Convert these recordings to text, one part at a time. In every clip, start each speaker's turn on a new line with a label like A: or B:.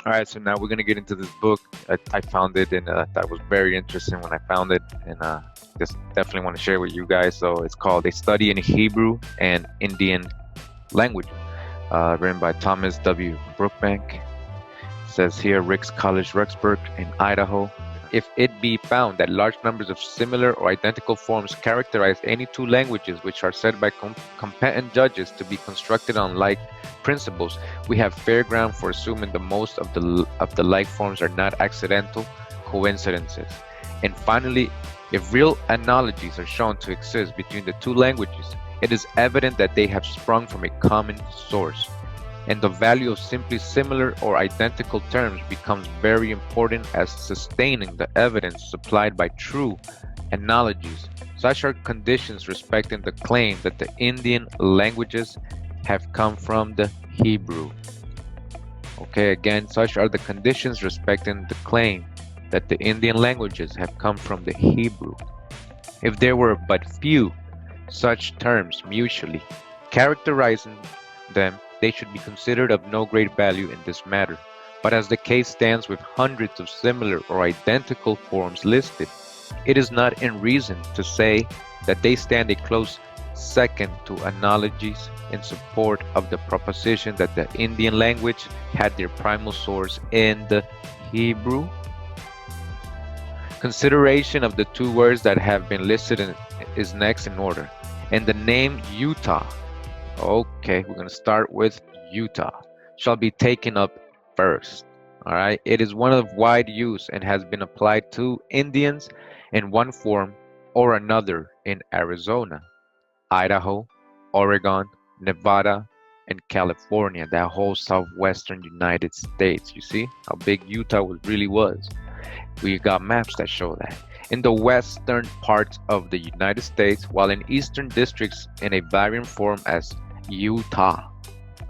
A: All right, so now we're gonna get into this book. I found it and thought it was very interesting when I found it, and just definitely want to share with you guys. So it's called "A Study in Hebrew and Indian Language," written by Thomas W. Brookbank. It says here, Ricks College, Rexburg in Idaho. If it be found that large numbers of similar or identical forms characterize any two languages which are said by competent judges to be constructed on like principles, we have fair ground for assuming the most of the like forms are not accidental coincidences. And finally, if real analogies are shown to exist between the two languages, it is evident that they have sprung from a common source. And the value of simply similar or identical terms becomes very important as sustaining the evidence supplied by true analogies. Such are conditions respecting the claim that the Indian languages have come from the Hebrew. Okay, again, such are the conditions respecting the claim that the Indian languages have come from the Hebrew. If there were but few such terms mutually characterizing them, they should be considered of no great value in this matter. But as the case stands with hundreds of similar or identical forms listed, it is not in reason to say that they stand a close second to analogies in support of the proposition that the Indian language had their primal source in the Hebrew. Consideration of the two words that have been listed is next in order. And the name Yutta, okay, we're going to start with Yutta, shall be taken up first. All right, it is one of wide use and has been applied to Indians in one form or another in Arizona, Idaho, Oregon, Nevada, and California, that whole southwestern United States. You see how big Utah really was. We got maps that show that. In the western parts of the United States, while in eastern districts in a variant form as Utah.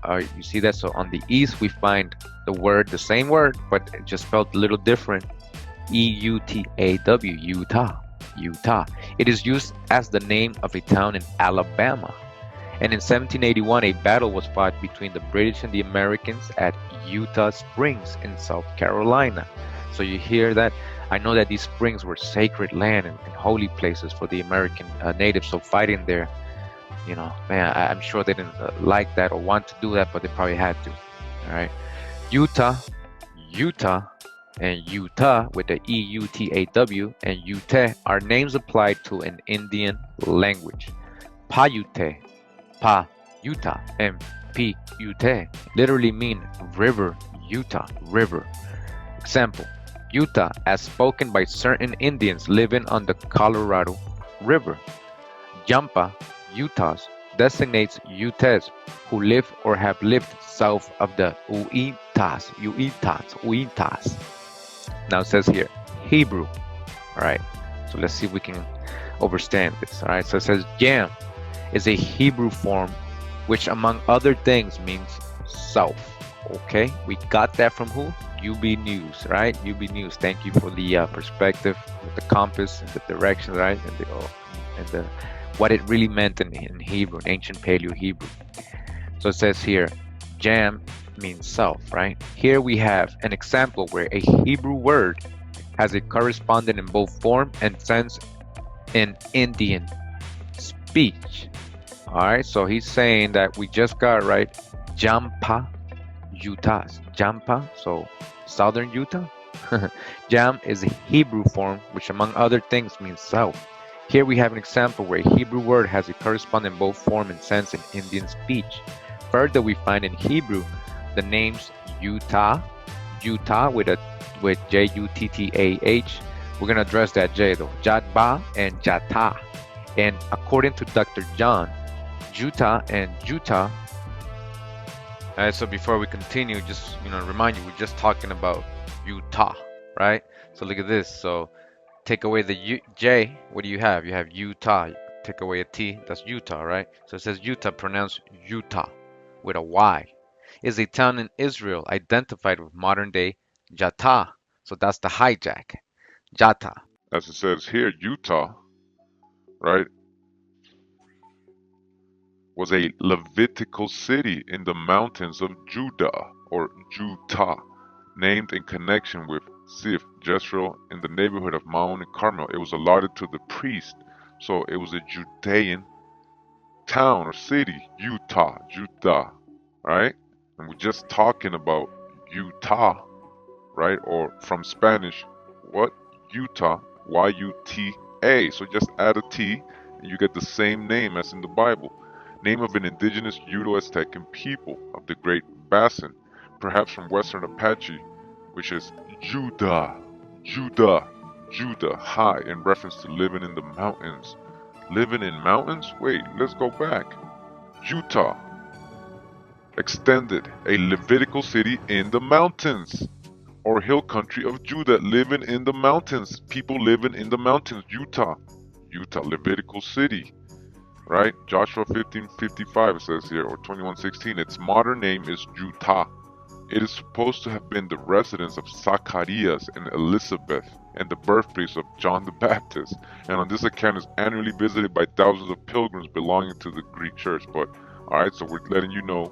A: You see that? So on the east, we find the same word, but it just spelled a little different. E-U-T-A-W, Utah, Utah. It is used as the name of a town in Alabama. And in 1781, a battle was fought between the British and the Americans at Utah Springs in South Carolina. So you hear that? I know that these springs were sacred land and holy places for the American natives. So fighting there, man, I'm sure they didn't like that or want to do that, but they probably had to. All right. Utah, Utah, and Yutta with the Eutaw and Ute are names applied to an Indian language. Paiute, Pa Utah, and Pi Ute literally mean river, Utah, river. Example, Utah as spoken by certain Indians living on the Colorado River. Yampa, Utahs, designates Utes who live or have lived south of the Uitas. Now it says here, Hebrew. All right, so let's see if we can understand this. All right, so it says Yam is a Hebrew form which among other things means south. Okay, we got that from who? UB News, right? UB News. Thank you for the perspective with the compass and the direction, right? And the what it really meant in Hebrew, in ancient Paleo Hebrew. So it says here, Jam means south, right? Here we have an example where a Hebrew word has a correspondent in both form and sense in Indian speech. All right, so he's saying that we just got right Jampa, Utahs. Jampa, so southern Utah. Jam is a Hebrew form, which among other things means south. Here we have an example where a Hebrew word has a correspondent in both form and sense in Indian speech. Further, we find in Hebrew the names Utah with Juttah. We're gonna address that J though. Jatba and Jata. And according to Dr. John, Jutta and Jutta. Alright, so before we continue, just remind you, we're just talking about Utah, right? So look at this. So take away the J, what do you have? You have Utah. Take away a T, that's Utah, right? So it says Utah, pronounced Utah with a Y. Is a town in Israel identified with modern day Jata. So that's the hijack. Jata.
B: As it says here, Utah, right, was a Levitical city in the mountains of Judah or Jutah, named in connection with Ziph, Jezreel, in the neighborhood of Maon and Carmel. It was allotted to the priest, so it was a Judean town or city, Utah, Judah, right? And we're just talking about Utah, right? Or from Spanish, what? Utah, Y-U-T-A. So just add a T and you get the same name as in the Bible. Name of an indigenous Uto-Aztecan people of the Great Basin, perhaps from Western Apache, which is Yudah, Judah, high, in reference to living in the mountains. Living in mountains? Wait, let's go back. Utah, extended, a Levitical city in the mountains, or hill country of Judah, living in the mountains. People living in the mountains. Utah, Levitical city, right? Joshua 15:55 it says here, or 21:16. Its modern name is Jutta. It is supposed to have been the residence of Zacharias and Elizabeth and the birthplace of John the Baptist, and on this account is annually visited by thousands of pilgrims belonging to the Greek church. But alright, so we're letting you know.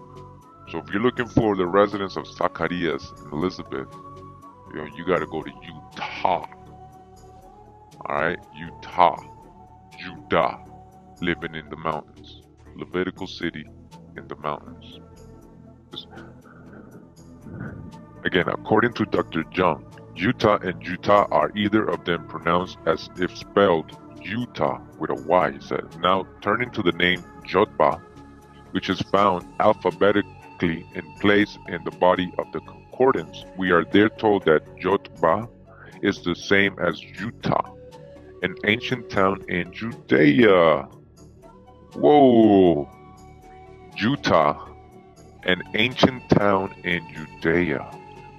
B: So if you're looking for the residence of Zacharias and Elizabeth, you gotta go to Utah. Alright, Utah, Judah, living in the mountains. Levitical city in the mountains. Again, according to Dr. Jung, Utah and Jutta are either of them pronounced as if spelled Utah with a Y, he says. Now, turning to the name Jotba, which is found alphabetically in place in the body of the concordance, we are there told that Jotba is the same as Utah, an ancient town in Judea. Whoa! Utah, an ancient town in Judea,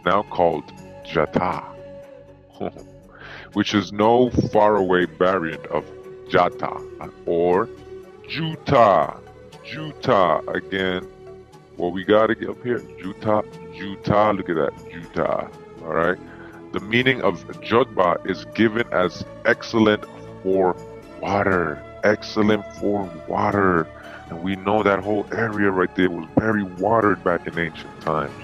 B: now called Jata, which is no faraway variant of Jata or Jutta. Again, what we gotta get up here, Jutta, look at that, Jutta, alright? The meaning of Jotba is given as excellent for water, And we know that whole area right there was very watered back in ancient times.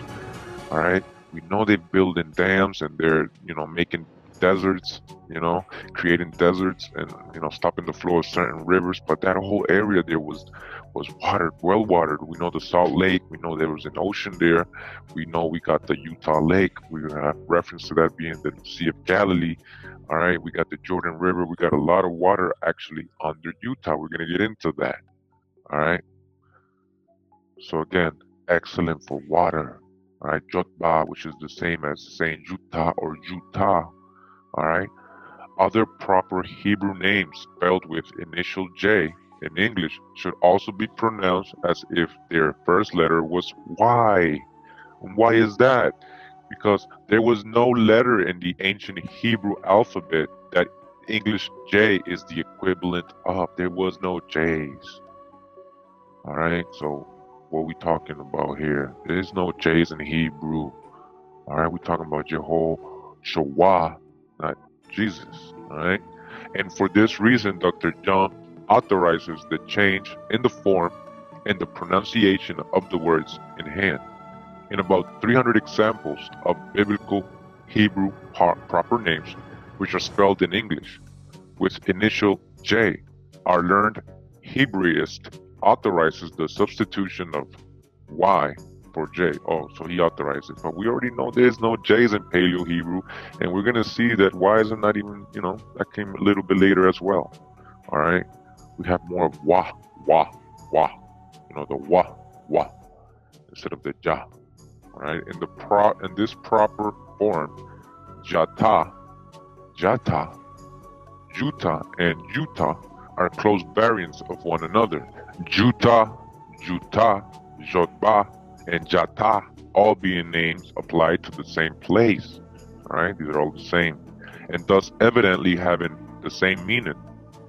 B: All right. We know they're building dams and they're, making deserts, creating deserts and, stopping the flow of certain rivers. But that whole area there was watered, well watered. We know the Salt Lake. We know there was an ocean there. We know we got the Utah Lake. We have reference to that being the Sea of Galilee. All right. We got the Jordan River. We got a lot of water actually under Utah. We're going to get into that. All right. So again, excellent for water. All right, Jotba, which is the same as saying Jutta or Juta. All right. Other proper Hebrew names spelled with initial J in English should also be pronounced as if their first letter was Y. Why is that? Because there was no letter in the ancient Hebrew alphabet that English J is the equivalent of. There was no J's. All right, so what we talking about here? There is no J's in Hebrew. All right, we're talking about Jehovah, not Jesus. All right, and for this reason, Dr. John authorizes the change in the form and the pronunciation of the words in hand. In about 300 examples of biblical Hebrew proper names, which are spelled in English with initial J, our learned Hebraist authorizes the substitution of Y for J. Oh, so he authorized it. But we already know there's no J's in Paleo Hebrew, and we're going to see that Y is not even, that came a little bit later as well. All right? We have more of Wa, Wa, Wa. The Wa, Wa, instead of the Ja. All right? In this proper form, Jata, Jata, Jutta, and Yutta are close variants of one another. Jutta, Jutta, Jotba, and Jata all being names applied to the same place. All right, these are all the same, and thus evidently having the same meaning.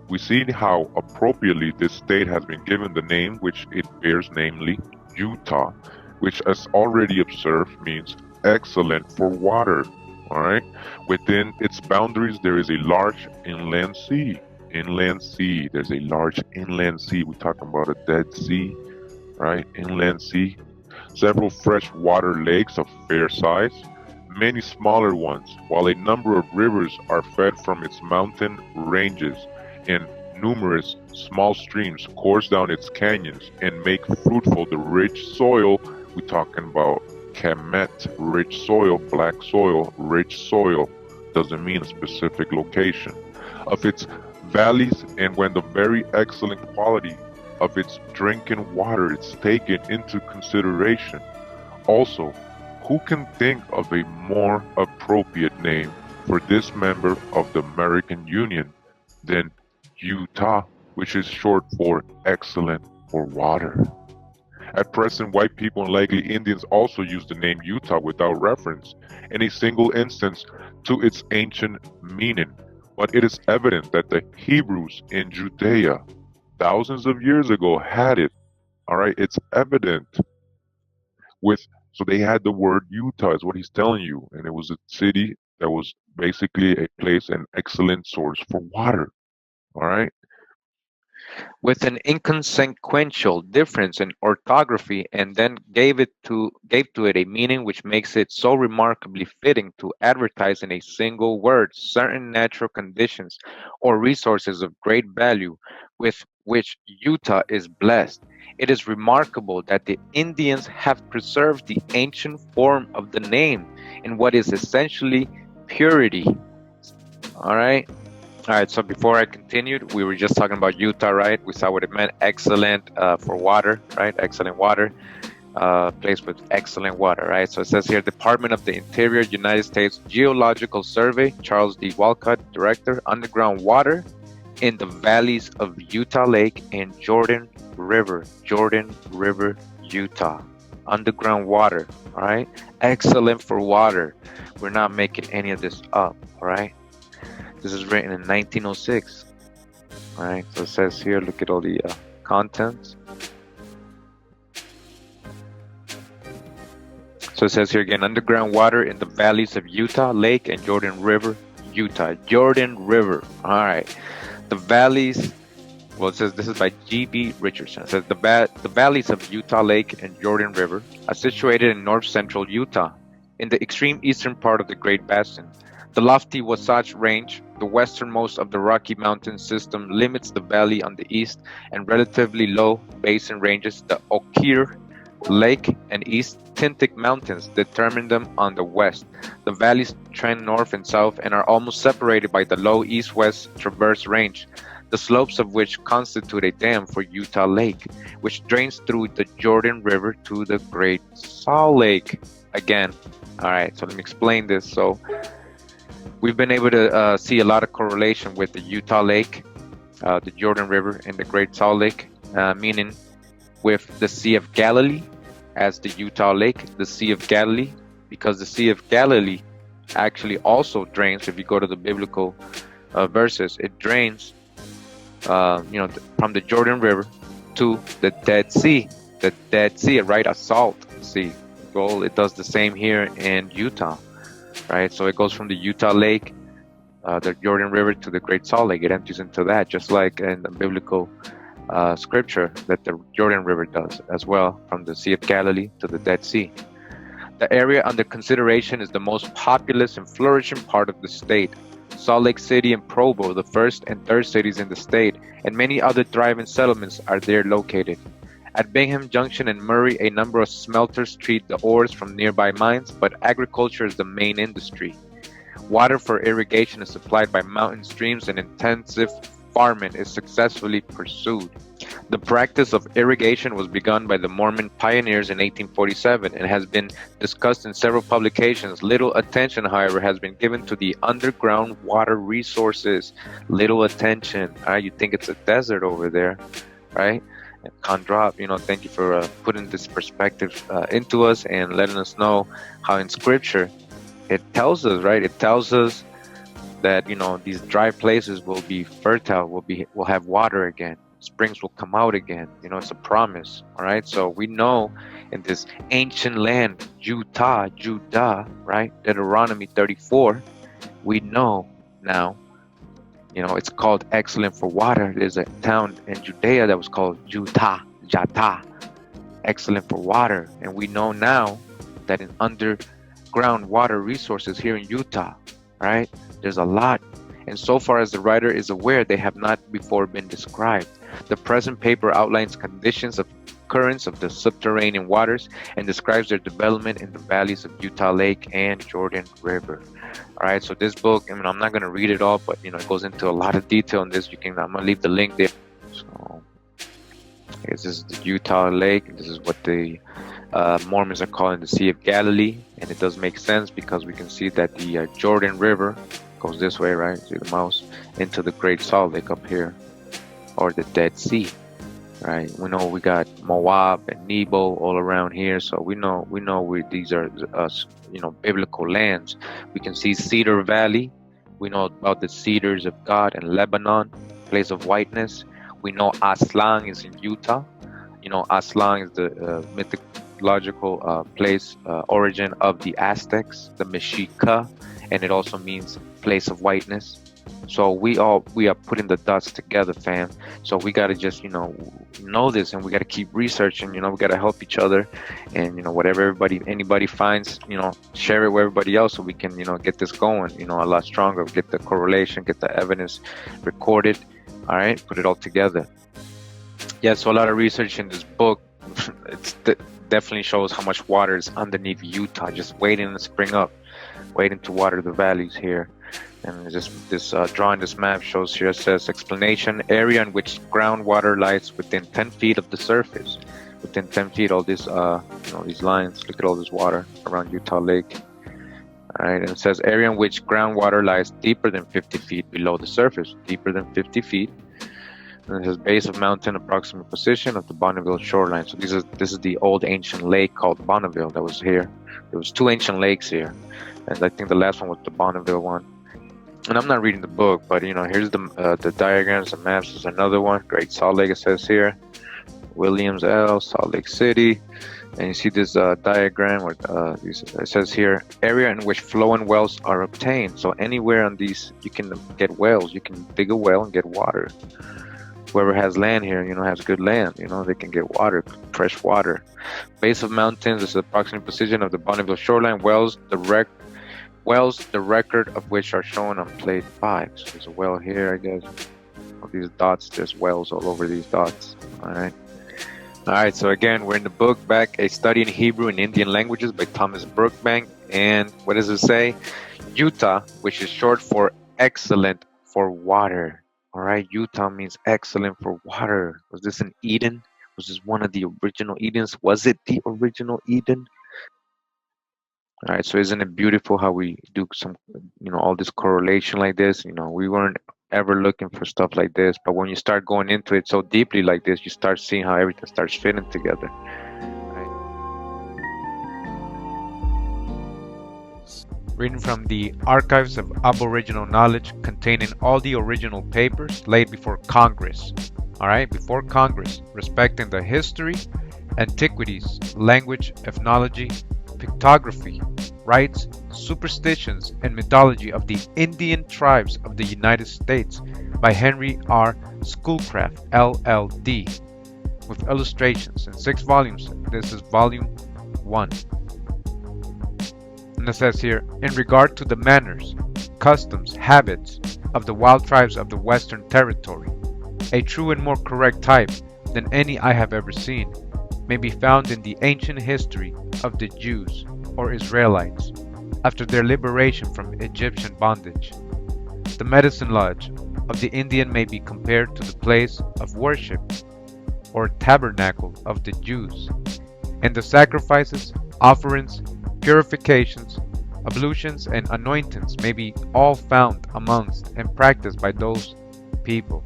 B: We see how appropriately this state has been given the name which it bears, namely Utah, which, as already observed, means excellent for water. All right, within its boundaries there is a large inland sea. Inland sea. There's a large inland sea. We're talking about a Dead Sea, right? Inland sea. Several freshwater lakes of fair size, many smaller ones, while a number of rivers are fed from its mountain ranges, and numerous small streams course down its canyons and make fruitful the rich soil. We're talking about Kemet, rich soil, black soil, rich soil. Doesn't mean a specific location. Of its valleys, and when the very excellent quality of its drinking water is taken into consideration. Also, who can think of a more appropriate name for this member of the American Union than Utah, which is short for excellent for water? At present, white people and likely Indians also use the name Utah without reference in a single instance to its ancient meaning. But it is evident that the Hebrews in Judea thousands of years ago had it. All right, it's evident so they had the word Utah is what he's telling you, and it was a city that was basically a place, an excellent source for water. All right.
A: with an inconsequential difference in orthography, and then gave to it a meaning which makes it so remarkably fitting to advertise in a single word certain natural conditions or resources of great value with which Utah is blessed. It is remarkable that the Indians have preserved the ancient form of the name in what is essentially purity. All right. All right, so before I continued, we were just talking about Utah, right? We saw what it meant, excellent for water, right? Excellent water, place with excellent water, right? So it says here, Department of the Interior, United States Geological Survey, Charles D. Walcott, Director, underground water in the valleys of Utah Lake and Jordan River, Utah. Underground water, all right? Excellent for water. We're not making any of this up, all right? This is written in 1906. All right, so it says here, look at all the contents. So it says here again, underground water in the valleys of Utah Lake and Jordan River, Utah. Jordan River. All right. The valleys Well, it says this is by G.B. Richardson. It says the valleys of Utah Lake and Jordan River are situated in north-central Utah, in the extreme eastern part of the Great Basin. The lofty Wasatch Range, the westernmost of the Rocky Mountain system, limits the valley on the east, and relatively low basin ranges, the Oquirrh Lake and East Tintic Mountains, determine them on the west. The valleys trend north and south and are almost separated by the low east-west Traverse Range, the slopes of which constitute a dam for Utah Lake, which drains through the Jordan River to the Great Salt Lake. Again, all right, so let me explain this. So we've been able to see a lot of correlation with the Utah Lake, the Jordan River, and the Great Salt Lake, meaning with the Sea of Galilee as the Utah Lake, the Sea of Galilee, because the Sea of Galilee actually also drains. If you go to the biblical verses, it drains from the Jordan River to the Dead Sea. The Dead Sea, right? A salt sea. Well, it does the same here in Utah, right? So it goes from the Utah Lake, the Jordan River, to the Great Salt Lake. It empties into that, just like in the biblical scripture that the Jordan River does as well, from the Sea of Galilee to the Dead Sea. The area under consideration is the most populous and flourishing part of the state. Salt Lake City and Provo, the first and third cities in the state, and many other thriving settlements are there located. At Bingham Junction and Murray, a number of smelters treat the ores from nearby mines, but agriculture is the main industry. Water for irrigation is supplied by mountain streams, and intensive farming is successfully pursued. The practice of irrigation was begun by the Mormon pioneers in 1847 and has been discussed in several publications. Little attention, however, has been given to the underground water resources. Little attention. You think it's a desert over there, right? And Drop, thank you for putting this perspective into us and letting us know how in Scripture it tells us, right? It tells us that these dry places will be fertile, will have water again. Springs will come out again. It's a promise. All right. So we know in this ancient land, Judah, right? Deuteronomy 34, we know now, it's called excellent for water. There's a town in Judea that was called Jutta, excellent for water. And we know now that in underground water resources here in Utah, right? There's a lot. And so far as the writer is aware, they have not before been described. The present paper outlines conditions of currents of the subterranean waters and describes their development in the valleys of Utah Lake and Jordan River. All right, so this book, I'm not going to read it all, but it goes into a lot of detail in this. I'm going to leave the link there. So I guess this is the Utah Lake. This is what the Mormons are calling the Sea of Galilee, and it does make sense because we can see that the Jordan River goes this way, right? See the mouse into the Great Salt Lake up here, or the Dead Sea, right? We know we got Moab and Nebo all around here, so we know these are biblical lands. We can see Cedar Valley. We know about the cedars of God and Lebanon, place of whiteness. We know Aslan is in Utah. Aslan is the mythological place, origin of the Aztecs, the Mexica, and it also means place of whiteness. So we are putting the dots together, fam. So we gotta just know this, and we gotta keep researching. We gotta help each other, and whatever anybody finds, share it with everybody else, so we can get this going, a lot stronger. Get the correlation, get the evidence recorded. All right, put it all together. Yeah, so a lot of research in this book. Definitely shows how much water is underneath Utah, just waiting to spring up, waiting to water the valleys here. And this drawing, this map shows here, says explanation: area in which groundwater lies within 10 feet of the surface. Within 10 feet, all this, these lines. Look at all this water around Utah Lake. All right, and it says area in which groundwater lies deeper than 50 feet below the surface. Deeper than 50 feet. And it says base of mountain, approximate position of the Bonneville shoreline. So this is the old ancient lake called Bonneville that was here. There was 2 ancient lakes here, and I think the last one was the Bonneville one. And I'm not reading the book, but here's the diagrams, the maps. There's another one, Great Salt Lake. It says here, Williams L, Salt Lake City, and you see this diagram where it says here, area in which flowing wells are obtained. So anywhere on these, you can get wells. You can dig a well and get water. whoever has land here, has good land, they can get water, fresh water. Base of mountains is the approximate position of the Bonneville shoreline. Wells, the record of which are shown on plate 5. So there's a well here, I guess. All these dots, there's wells all over these dots. All right, so again, we're in the book back, A Study in Hebrew and Indian Languages by Thomas Brookbank. And what does it say? Yutta, which is short for excellent for water. All right, Yutta means excellent for water. Was this an Eden? Was this one of the original Edens? Was it the original Eden? All right, so isn't it beautiful how we do some, all this correlation like this? We weren't ever looking for stuff like this, but when you start going into it so deeply like this, you start seeing how everything starts fitting together. Reading from the Archives of Aboriginal Knowledge containing all the original papers laid before Congress. All right, before Congress, respecting the history, antiquities, language, ethnology, pictography, rites, superstitions, and mythology of the Indian tribes of the United States by Henry R. Schoolcraft, LLD, with illustrations in 6 volumes. This is volume 1. And it says here, in regard to the manners, customs, habits of the wild tribes of the Western Territory, a true and more correct type than any I have ever seen may be found in the ancient history of the Jews or Israelites after their liberation from Egyptian bondage. The medicine lodge of the Indian may be compared to the place of worship or tabernacle of the Jews, and the sacrifices, offerings, purifications, ablutions, and anointings may be all found amongst and practiced by those people.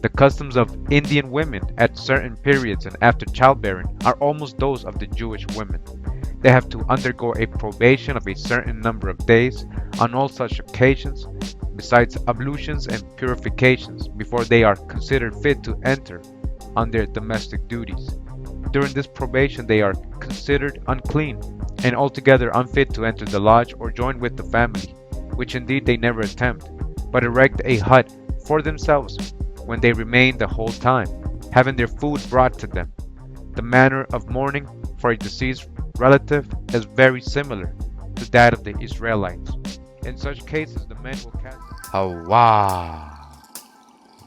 A: The customs of Indian women at certain periods and after childbearing are almost those of the Jewish women. They have to undergo a probation of a certain number of days on all such occasions, besides ablutions and purifications, before they are considered fit to enter on their domestic duties. During this probation they are considered unclean and altogether unfit to enter the lodge or join with the family, which indeed they never attempt, but erect a hut for themselves when they remain the whole time, having their food brought to them. The manner of mourning for a deceased relative is very similar to that of the Israelites. In such cases the men will cast Hawa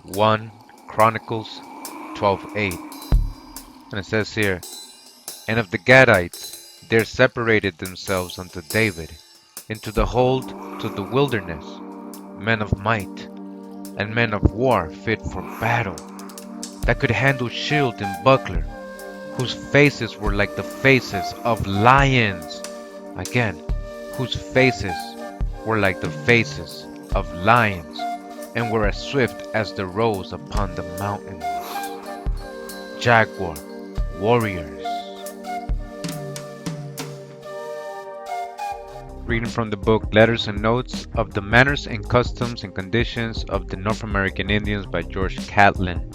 A: 1 Chronicles 12:8. And it says here, and of the Gadites there separated themselves unto David into the hold to the wilderness, men of might, and men of war fit for battle, that could handle shield and buckler, whose faces were like the faces of lions. Again, whose faces were like the faces of lions, and were as swift as the roes upon the mountains. Jaguar warriors. Reading from the book Letters and Notes of the Manners and Customs and Conditions of the North American Indians by George Catlin.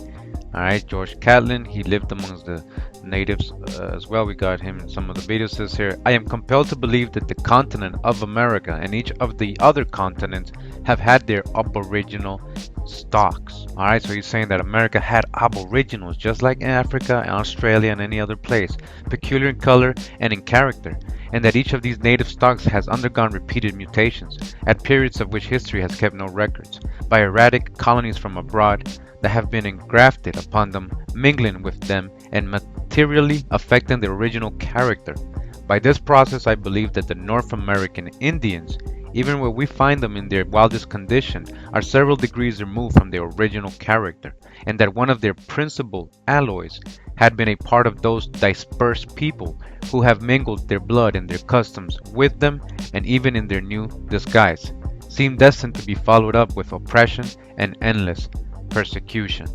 A: Alright, George Catlin, he lived amongst the natives as well. We got him in some of the videos. Says here, I am compelled to believe that the continent of America and each of the other continents have had their aboriginal stocks. Alright, so he's saying that America had aboriginals just like in Africa and Australia and any other place, peculiar in color and in character, and that each of these native stocks has undergone repeated mutations at periods of which history has kept no records, by erratic colonies from abroad that have been engrafted upon them, mingling with them and materially affecting their original character. By this process I believe that the North American Indians, even where we find them in their wildest condition, are several degrees removed from their original character, and that one of their principal alloys had been a part of those dispersed people who have mingled their blood and their customs with them, and even in their new disguise, seem destined to be followed up with oppression and endless persecution.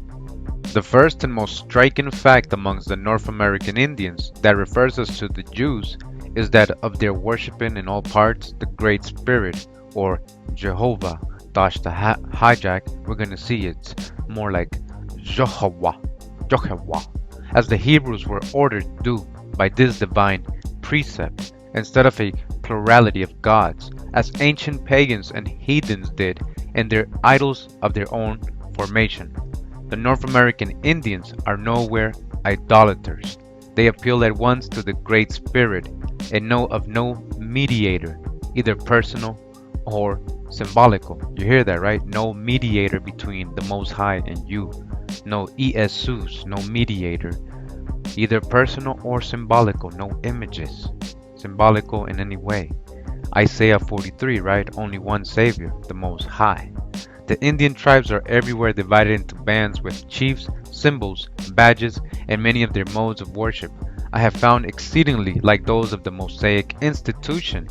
A: The first and most striking fact amongst the North American Indians that refers us to the Jews is that of their worshiping in all parts the Great Spirit, or Jehovah. Dash the hijack, we're going to see it's more like Jehovah, as the Hebrews were ordered to do by this divine precept, instead of a plurality of gods, as ancient pagans and heathens did in their idols of their own formation. The North American Indians are nowhere idolaters. They appeal at once to the Great Spirit and know of no mediator, either personal or symbolical. You hear that, right? No mediator between the Most High and you. No Jesus, no mediator, either personal or symbolical, no images, symbolical in any way. Isaiah 43, right? Only one Savior, the Most High. The Indian tribes are everywhere divided into bands with chiefs, symbols, badges, and many of their modes of worship I have found exceedingly like those of the Mosaic institution.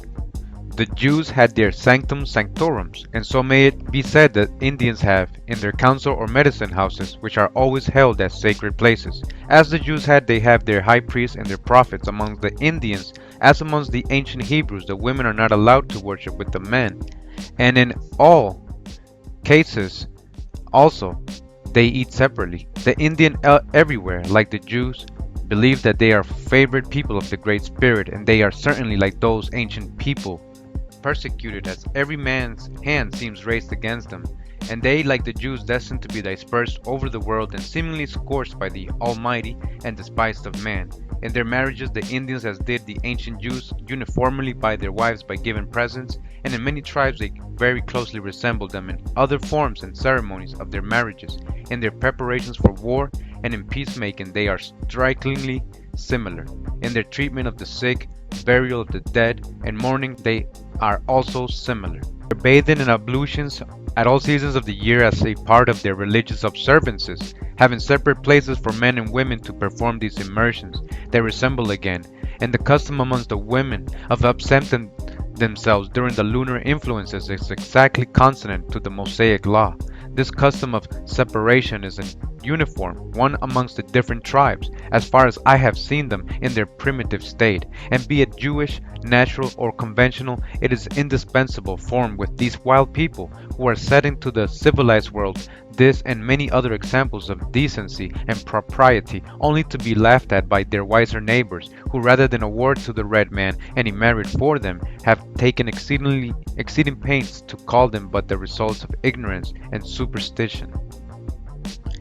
A: The Jews had their sanctum sanctorums, and so may it be said that Indians have in their council or medicine houses, which are always held as sacred places. As the Jews had, they have their high priests and their prophets. Among the Indians, as amongst the ancient Hebrews, the women are not allowed to worship with the men, and in all cases also they eat separately. The Indian everywhere, like the Jews, believe that they are favored people of the Great Spirit, and they are certainly like those ancient people persecuted as every man's hand seems raised against them, and they, like the Jews, destined to be dispersed over the world and seemingly scorched by the Almighty and despised of man. In their marriages, the Indians, as did the ancient Jews, uniformly buy their wives by giving presents, and in many tribes they very closely resemble them in other forms and ceremonies of their marriages. In their preparations for war and in peacemaking, they are strikingly similar. In their treatment of the sick, burial of the dead, and mourning, they are also similar. Their bathing and ablutions at all seasons of the year as a part of their religious observances, having separate places for men and women to perform these immersions, they resemble again, and the custom amongst the women of absenting themselves during the lunar influences is exactly consonant to the Mosaic law. This custom of separation is uniform, one amongst the different tribes, as far as I have seen them in their primitive state, and be it Jewish, natural, or conventional, it is indispensable form with these wild people who are setting to the civilized world this and many other examples of decency and propriety, only to be laughed at by their wiser neighbors, who rather than award to the red man any merit for them, have taken exceeding pains to call them but the results of ignorance and superstition.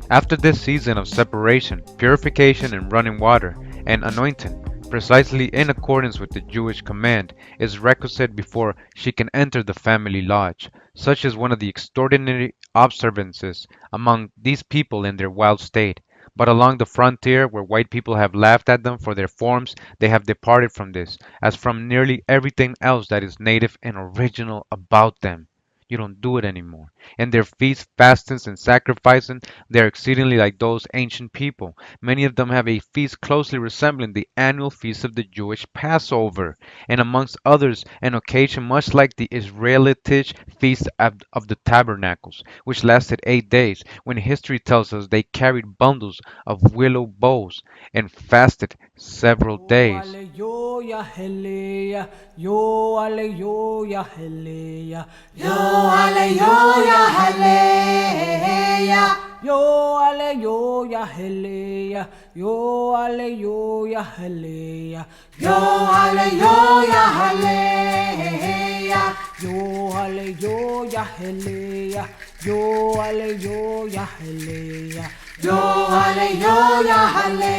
A: After this season of separation, purification and running water, and anointing, precisely in accordance with the Jewish command, is requisite before she can enter the family lodge. Such is one of the extraordinary observances among these people in their wild state. But along the frontier, where white people have laughed at them for their forms, they have departed from this, as from nearly everything else that is native and original about them. You don't do it anymore. In their feasts, fastings, and sacrificing, they are exceedingly like those ancient people. Many of them have a feast closely resembling the annual feast of the Jewish Passover, and amongst others an occasion much like the Israelitish feast of the Tabernacles, which lasted 8 days, when history tells us they carried bundles of willow boughs and fasted several days.
C: Yo ale yo ale yo ya hele ya, yo ale yo ya hele ya, yo ale yo ya hele ya, yo ale yo ya hele ya, yo ale yo ya hele ya, yo ale yo ya hele ya, yo ale yo ya hele ya, yo ale yo ya hele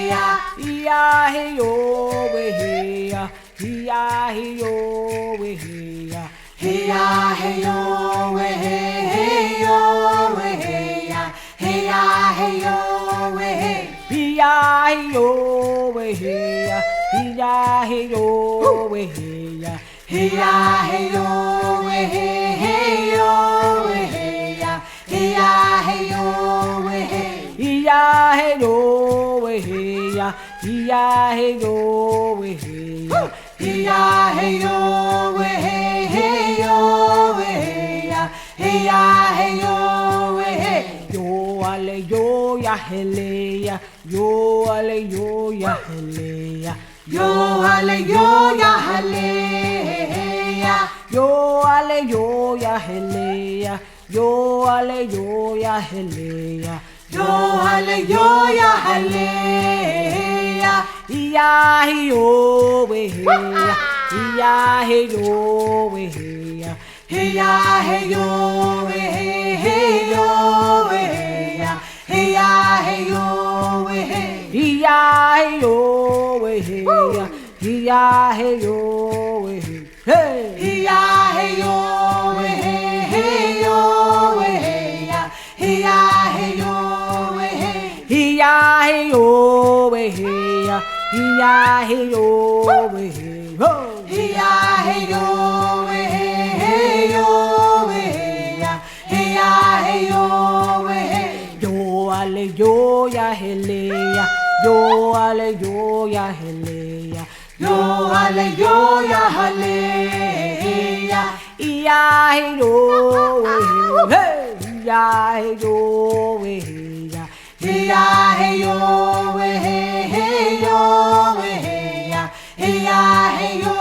C: ya. Ya he yo we ya, ya he yo we ya, ya he yo we yo we ya, ya he yo we, ya he yo we ya, ya he yo we ya, ya he yo we yo we ya, ya he yo we, ya he yo we ya. Ya hey yo we ya, ya hey yo we yo we ya, ya hey yo we, yo ale yo ya hele ya, yo ale yo ya hele ya, yo ale yo ya hele ya, yo ale yo ya hele ya, yo ale yo ya hele ya, yo ale yo ya hele ya, ya he yo we ya he yo we ya he yo we yo we hey yo hey ya hey yo hey ya hey yo hey ya hey yo hey yo hey ya hey yo ya hey yo ya hey yo ya hey yo yo ya hele ya yo ale yo ya hele ya yo ale yo ya hele ya hey yo hey ya hey yo ya hey yo hey yo ya hey ya hey yo